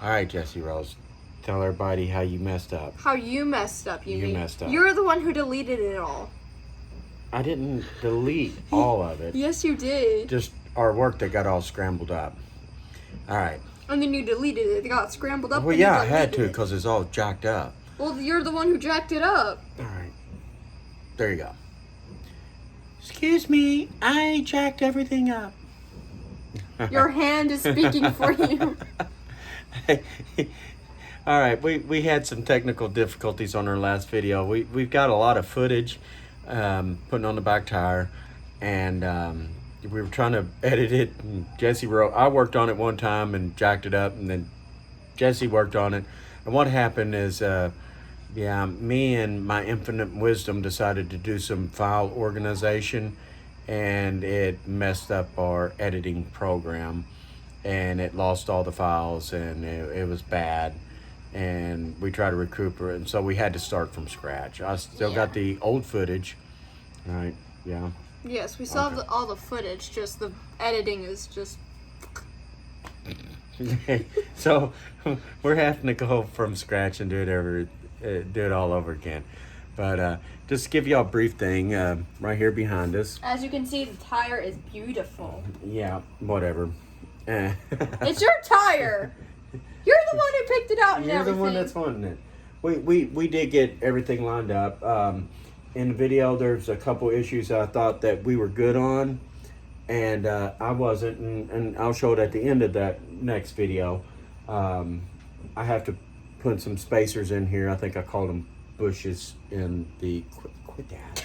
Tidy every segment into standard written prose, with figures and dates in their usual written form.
All right, Jessie Rose. Tell everybody how you messed up. How you messed up, you mean? Messed up. You're the one who deleted it all. I didn't delete all of it. Yes, you did. Just our work that got all scrambled up. All right. And then you deleted it. It got scrambled up. Well, and yeah, you I had to deleted it. because it's all jacked up. Well, you're the one who jacked it up. All right. There you go. Excuse me, I jacked everything up. Your hand is speaking for you. All right, we had some technical difficulties on our last video. We've got a lot of footage putting on the back tire, and we were trying to edit it. And I worked on it one time and jacked it up, and then Jessie worked on it. And what happened is, me and my infinite wisdom decided to do some file organization, and it messed up our editing program, and it lost all the files, and it was bad. And we tried to recuperate, and so we had to start from scratch. I still got the old footage, right? Yeah. Yes, we still have all the footage. Just the editing is just. So we're having to go from scratch and do it all over again. But just to give y'all a brief thing, right here behind us. As you can see, the tire is beautiful. Yeah, whatever. It's your tire. You're the one who picked it out and You're everything. the one that's wanting it. We did get everything lined up. In the video, there's a couple issues I thought that we were good on, and I wasn't, and I'll show it at the end of that next video. I have to put some spacers in here. I think I called them bushes in the... Quit that.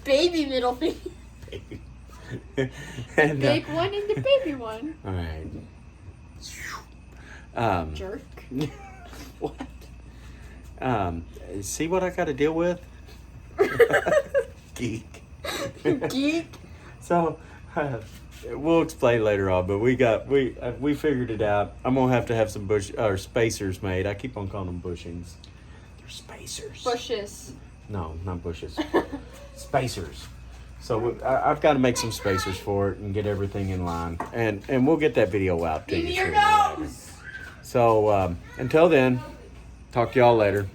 Baby middle finger. And, Big one and the baby one. All right. Jerk. What? See what I got to deal with? Geek. Geek. So, we'll explain later on, but we figured it out. I'm gonna have some spacers made. I keep on calling them bushings. They're spacers. Bushes. No, not bushes. Spacers. So I've got to make some spacers for it and get everything in line, and we'll get that video out to Give you. me your nose. So until then, talk to y'all later.